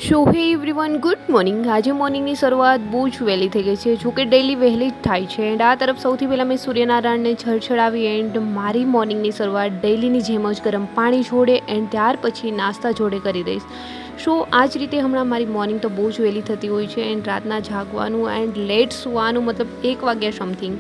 સો હે everyone, good morning. આજે મોર્નિંગની શરૂઆત બહુ જ વહેલી થઈ ગઈ છે, જોકે ડેઈલી વહેલી જ થાય છે. એન્ડ આ તરફ સૌથી પહેલાં મેં સૂર્યનારાયણને છળછળાવી એન્ડ મારી મોર્નિંગની શરૂઆત ડેઈલીની જેમ જ ગરમ પાણી જોડે એન્ડ ત્યાર પછી નાસ્તા જોડે કરી દઈશ. સો આ જ રીતે હમણાં મારી મોર્નિંગ તો બહુ જ વહેલી થતી હોય છે એન્ડ રાતના જાગવાનું એન્ડ લેટ સૂવાનું, મતલબ 1 વાગ્યા સમથિંગ.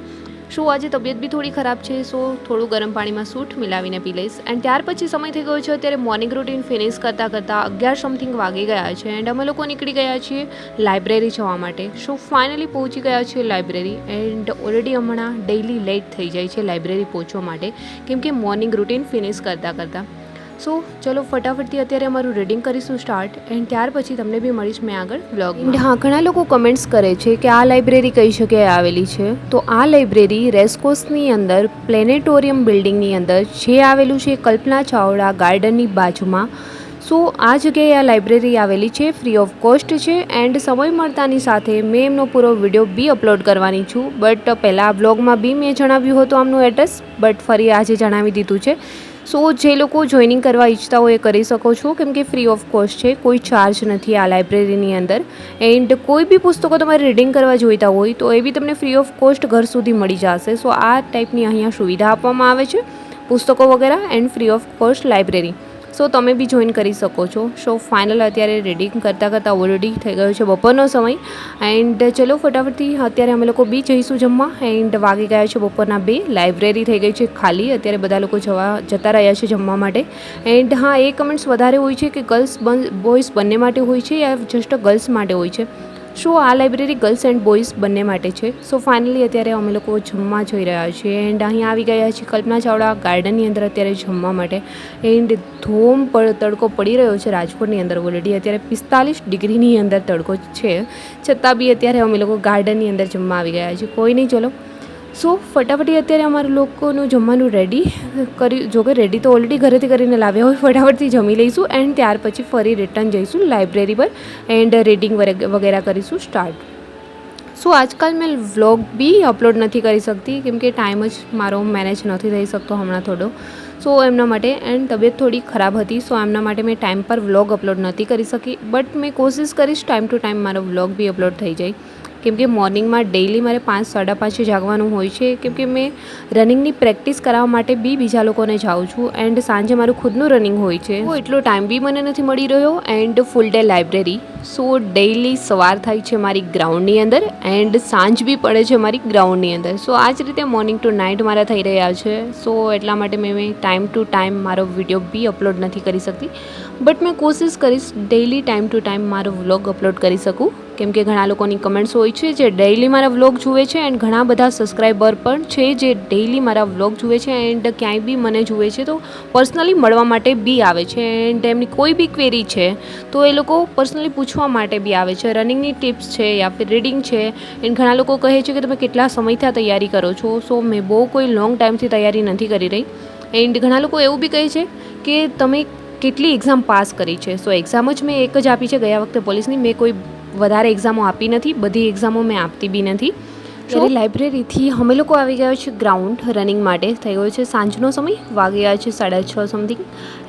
સો આજે તબિયત બી થોડી ખરાબ છે, સો થોડું ગરમ પાણીમાં સૂટ મિલાવીને પી લઈશ. એન્ડ ત્યાર પછી સમય થઈ ગયો છે અત્યારે મોર્નિંગ રૂટીન ફિનિશ કરતાં 11 સમથિંગ વાગી ગયા છે એન્ડ અમે લોકો નીકળી ગયા છીએ લાઇબ્રેરી જવા માટે. સો ફાઇનલી પહોંચી ગયા છીએ લાઇબ્રેરી એન્ડ ઓલરેડી હમણાં ડેઈલી લેટ થઈ જાય છે લાઇબ્રેરી પહોંચવા માટે, કેમ કે મોર્નિંગ રૂટીન ફિનિશ કરતાં. સો ચલો ફટાફટથી અત્યારે અમારું રીડિંગ કરીશું સ્ટાર્ટ એન્ડ ત્યાર પછી તમને બી મળીશ મેં આગળ વ્લોગ. એન્ડ હા, ઘણા લોકો કમેન્ટ્સ કરે છે કે આ લાઇબ્રેરી કઈ જગ્યાએ આવેલી છે. તો આ લાઇબ્રેરી રેસકોર્સની અંદર પ્લેનેટોરિયમ બિલ્ડિંગની અંદર જે આવેલું છે કલ્પના ચાવડા ગાર્ડનની બાજુમાં. સો આ જગ્યાએ આ લાઇબ્રેરી આવેલી છે, ફ્રી ઓફ કોસ્ટ છે એન્ડ સમય મળતાની સાથે મેં એમનો પૂરો વિડીયો બી અપલોડ કરવાની છું. બટ પહેલાં આ બ્લોગમાં બી મેં જણાવ્યું હતું આમનું એડ્રેસ, બટ ફરી આજે જણાવી દીધું છે. સો જે લોકો જોઈનિંગ કરવા ઈચ્છતા હોય એ કરી શકો છો, કેમ કે ફ્રી ઓફ કોસ્ટ છે, કોઈ ચાર્જ નથી આ લાઇબ્રેરીની અંદર. એન્ડ કોઈ બી પુસ્તકો તમારે રીડિંગ કરવા જોઈતા હોય તો એ બી તમને ફ્રી ઓફ કોસ્ટ ઘર સુધી મળી જશે. સો આ ટાઈપની અહીંયા સુવિધા આપવામાં આવે છે, પુસ્તકો વગેરે and free of cost library. So તમે બી જોઈન કરી શકો છો. સો ફાઇનલ અત્યારે રીડિંગ કરતાં ઓલરેડી થઈ ગયો છે બપોરનો સમય એન્ડ ચલો ફટાફટથી અત્યારે અમે લોકો બી જઈશું જમવા. એન્ડ વાગી ગયા છે બપોરના 2. લાઇબ્રેરી થઈ ગઈ છે ખાલી, અત્યારે બધા લોકો જતા રહ્યા છે જમવા માટે. એન્ડ હા, એ કમેન્ટ્સ વધારે હોય છે કે ગર્લ્સ બોયઝ બંને માટે હોય છે યા જસ્ટ ગર્લ્સ માટે હોય છે. સો આ લાઇબ્રેરી ગર્લ્સ એન્ડ બોયઝ બંને માટે છે. સો ફાઇનલી અત્યારે અમે લોકો જમવા જઈ રહ્યા છીએ એન્ડ અહીંયા આવી ગયા છીએ કલ્પના ચાવડા ગાર્ડનની અંદર અત્યારે જમવા માટે. એન્ડ તડકો પડી રહ્યો છે રાજકોટની અંદર. ઓલરેડી અત્યારે 45 ડિગ્રીની અંદર તડકો છે, છતાં બી અત્યારે અમે લોકો ગાર્ડનની અંદર જમવા આવી ગયા છીએ. કોઈ નહીં, ચલો. સો ફટાફટી અત્યારે અમારું લોકોનું જમવાનું રેડી કર્યું, જોકે રેડી તો ઓલરેડી ઘરેથી કરીને લાવ્યા હોય. ફટાફટથી જમી લઈશું એન્ડ ત્યાર પછી ફરી રિટર્ન જઈશું લાઇબ્રેરી પર એન્ડ રીડિંગ વગેરે કરીશું સ્ટાર્ટ. સો આજકાલ મેં વ્લોગ બી અપલોડ નથી કરી શકતી, કેમ કે ટાઈમ જ મારો મેનેજ નથી થઈ શકતો હમણાં થોડો. સો એમના માટે એન્ડ તબિયત થોડી ખરાબ હતી, સો એમના માટે મેં ટાઈમ પર વ્લોગ અપલોડ નથી કરી શકી. બટ મેં કોશિશ કરીશ ટાઈમ ટુ ટાઈમ મારો વ્લોગ બી અપલોડ થઈ જાય, કેમ કે મોર્નિંગમાં ડેઈલી મારે 5-5:30 જાગવાનું હોય છે, કેમ કે મેં રનિંગની પ્રેક્ટિસ કરાવવા માટે બી બીજા લોકોને જાઉં છું એન્ડ સાંજે મારું ખુદનું રનિંગ હોય છે. તો એટલો ટાઈમ બી મને નથી મળી રહ્યો and full day library. So daily સવાર થાય છે મારી ગ્રાઉન્ડની અંદર એન્ડ સાંજ બી પડે છે મારી ગ્રાઉન્ડની અંદર. સો આ જ રીતે મોર્નિંગ ટુ નાઇટ મારા થઈ રહ્યા છે. સો એટલા માટે મેં ટાઈમ ટુ ટાઈમ મારો વિડીયો બી અપલોડ નથી કરી શકતી. બટ મેં કોશિશ કરીશ ડેઈલી ટાઈમ ટુ ટાઈમ મારો વ્લોગ અપલોડ કરી શકું, કેમ કે ઘણા લોકોની કમેન્ટ્સ હોય છે જે ડેઈલી મારા વ્લોગ જુએ છે એન્ડ ઘણા બધા સબસ્ક્રાઈબર પણ છે જે ડેઈલી મારા વ્લોગ જુએ છે એન્ડ ક્યાંય બી મને જુએ છે તો પર્સનલી મળવા માટે બી આવે છે એન્ડ એમની કોઈ બી ક્વેરી છે તો એ લોકો પર્સનલી પૂછવા માટે બી આવે છે. રનિંગની ટિપ્સ છે યા ફિર રીડિંગ છે. એન્ડ ઘણા લોકો કહે છે કે તમે કેટલા સમયથી આ તૈયારી કરો છો. સો મેં બહુ કોઈ લોંગ ટાઈમથી તૈયારી નથી કરી રહી એન્ડ ઘણા લોકો એવું બી કહે છે કે તમે કેટલી એક્ઝામ પાસ કરી છે. સો એક્ઝામ જ મેં એક જ આપી છે ગયા વખતે પોલીસની. મેં કોઈ વધારે એક્ઝામો આપી નથી, બધી એક્ઝામો મેં આપતી બી નથી. ત્યારે લાઇબ્રેરીથી અમે લોકો આવી ગયા છે ગ્રાઉન્ડ રનિંગ માટે. થઈ ગયો છે સાંજનો સમય, વાગી ગયા છે 6:30 સમથિંગ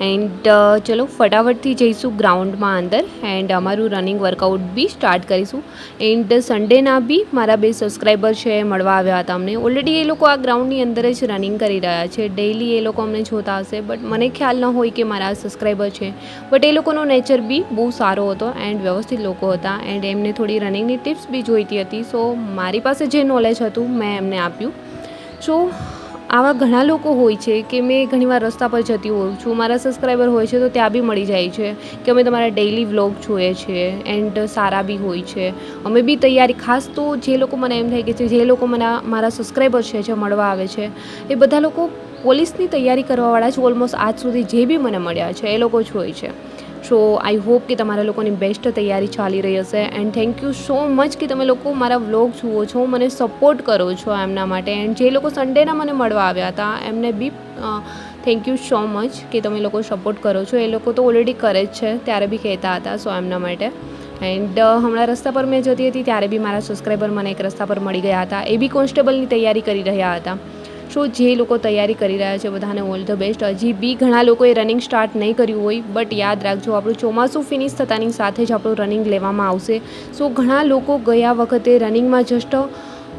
એન્ડ ચલો ફટાફટથી જઈશું ગ્રાઉન્ડમાં અંદર એન્ડ અમારું રનિંગ વર્કઆઉટ બી સ્ટાર્ટ કરીશું. એન્ડ સન્ડેના બી મારા 2 સબસ્ક્રાઈબર છે મળવા આવ્યા હતા અમને. ઓલરેડી એ લોકો આ ગ્રાઉન્ડની અંદર જ રનિંગ કરી રહ્યા છે. ડેઈલી એ લોકો અમને જોતા હશે, બટ મને ખ્યાલ ન હોય કે મારા સબસ્ક્રાઈબર છે. બટ એ લોકોનો નેચર બી બહુ સારો હતો એન્ડ વ્યવસ્થિત લોકો હતા એન્ડ એમને થોડી રનિંગની ટિપ્સ બી જોઈતી હતી. સો મારી પાસે જે નોલેજ હતું મેં એમને આપ્યું. સો આવા ઘણા લોકો હોય છે કે મેં ઘણીવાર રસ્તા પર જતી હોઉં છું, મારા સબસ્ક્રાઈબર હોય છે તો ત્યાં બી મળી જાય છે કે અમે તમારા ડેઈલી વ્લોગ જોઈએ છીએ એન્ડ સારા બી હોય છે. અમે બી તૈયારી, ખાસ તો જે લોકો મને એમ થાય કે જે લોકો મારા સબસ્ક્રાઈબર છે જે મળવા આવે છે એ બધા લોકો પોલીસની તૈયારી કરવાવાળા જ ઓલમોસ્ટ આજ સુધી જે બી મને મળ્યા છે એ લોકો જ હોય છે. સો આઈ હોપ કે તમારા લોકોની બેસ્ટ તૈયારી ચાલી રહી હશે and thank you so much કે તમે લોકો મારા વ્લોગ જુઓ છો, મને સપોર્ટ કરો છો એમના માટે. એન્ડ જે લોકો સન્ડેના મને મળવા આવ્યા હતા એમને બી થેન્ક યુ સો મચ કે તમે લોકો સપોર્ટ કરો છો. એ લોકો તો ઓલરેડી કરે જ છે, ત્યારે બી કહેતા હતા. સો એમના માટે. એન્ડ હમણાં રસ્તા પર મેં જતી હતી ત્યારે બી મારા સબસ્ક્રાઈબર મને એક રસ્તા પર મળી ગયા હતા. એ બી કોન્સ્ટેબલની તૈયારી કરી રહ્યા હતા. સો જે લોકો તૈયારી કરી રહ્યા છે બધાને ઓલ ધ બેસ્ટ. હજી બી ઘણા લોકોએ રનિંગ સ્ટાર્ટ નહીં કર્યું હોય, બટ યાદ રાખજો આપણું ચોમાસું ફિનિશ થતાની સાથે જ આપણું રનિંગ લેવામાં આવશે. સો ઘણા લોકો ગયા વખતે રનિંગમાં જસ્ટ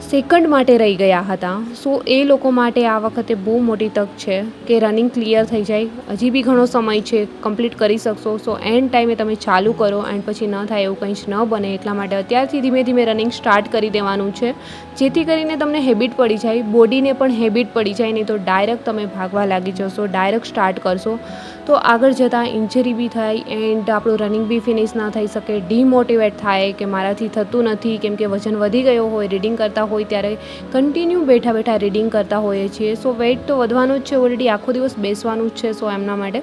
સેકન્ડ માટે રહી ગયા હતા. સો એ લોકો માટે આ વખતે બહુ મોટી તક છે કે રનિંગ ક્લિયર થઈ જાય. હજી બી ઘણો સમય છે, કમ્પ્લીટ કરી શકશો. સો એન્ડ ટાઈમે તમે ચાલુ કરો એન્ડ પછી ન થાય એવું કંઈ જ ન બને, એટલા માટે અત્યારથી ધીમે ધીમે રનિંગ સ્ટાર્ટ કરી દેવાનું છે, જેથી કરીને તમને હેબિટ પડી જાય, બોડીને પણ હેબિટ પડી જાય. નહીં તો ડાયરેક્ટ તમે ભાગવા લાગી જશો, ડાયરેક્ટ સ્ટાર્ટ કરશો તો આગળ જતાં ઇન્જરી બી થાય એન્ડ આપણું રનિંગ બી ફિનિશ ના થઈ શકે. ડિમોટિવેટ થાય કે મારાથી થતું નથી, કેમ કે વજન વધી ગયો હોય, રીડિંગ કરતા હોય ત્યારે કન્ટિન્યુ બેઠા બેઠા રીડિંગ કરતા હોઈએ છીએ. સો વેઇટ તો વધવાનું જ છે, ઓલરેડી આખો દિવસ બેસવાનું જ છે. સો એમના માટે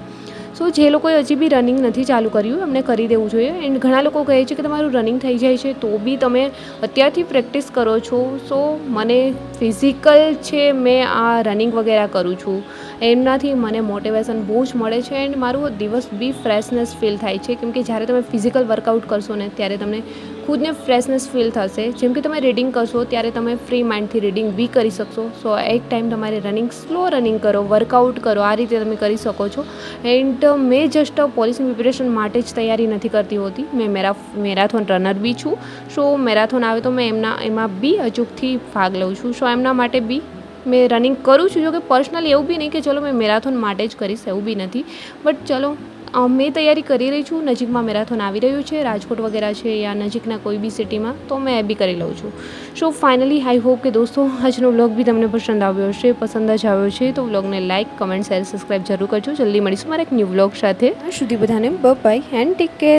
જે લોકોએ હજી બી રનિંગ નથી ચાલુ કર્યું એમને કરી દેવું જોઈએ. એન્ડ ઘણા લોકો કહે છે કે તમારું રનિંગ થઈ જાય છે તો બી તમે અત્યારથી પ્રેક્ટિસ કરો છો. સો મને ફિઝિકલ છે, મેં આ રનિંગ વગેરે કરું છું, એમનાથી મને મોટિવેશન બહુ જ મળે છે એન્ડ મારું દિવસ બી ફ્રેશનેસ ફીલ થાય છે. કેમ કે જ્યારે તમે ફિઝિકલ વર્કઆઉટ કરશો ને ત્યારે તમને ખુદને ફ્રેશનેસ ફીલ થશે. જેમ કે તમે રીડિંગ કરશો ત્યારે તમે ફ્રી માઇન્ડથી રીડિંગ બી કરી શકશો. સો એક ટાઈમ તમારે રનિંગ, સ્લો રનિંગ કરો, વર્કઆઉટ કરો, આ રીતે તમે કરી શકો છો. એન્ડ મેં જસ્ટ પોલીસની પ્રિપેરેશન માટે જ તૈયારી નથી કરતી હોતી, મેં મેરાથોન રનર બી છું. સો મેરાથોન આવે તો મેં એમાં બી અચૂકથી ભાગ લઉં છું. સો એમના માટે બી મેં રનિંગ કરું છું. જો કે પર્સનલી એવું બી નહીં કે ચલો મેં મેરાથોન માટે જ કરીશ, એવું બી નથી. બટ ચલો મેં તૈયારી કરી રહી છું. નજીકમાં મેરાથોન આવી રહ્યું છે, રાજકોટ વગેરે છે યા નજીકના કોઈ બી સિટીમાં, તો મેં એ બી કરી લઉં છું. સો ફાઇનલી આઈ હોપ કે દોસ્તો આજનો વ્લોગ બી તમને પસંદ આવ્યો હશે. પસંદ જ આવ્યો છે તો વ્લોગને લાઇક, કમેન્ટ, શેર, સબસ્ક્રાઈબ જરૂર કરજો. જલ્દી મળીશું મારા એક ન્યૂ વ્લોગ સાથે. ત્યાં સુધી બધાને બાય એન્ડ ટેક કેર.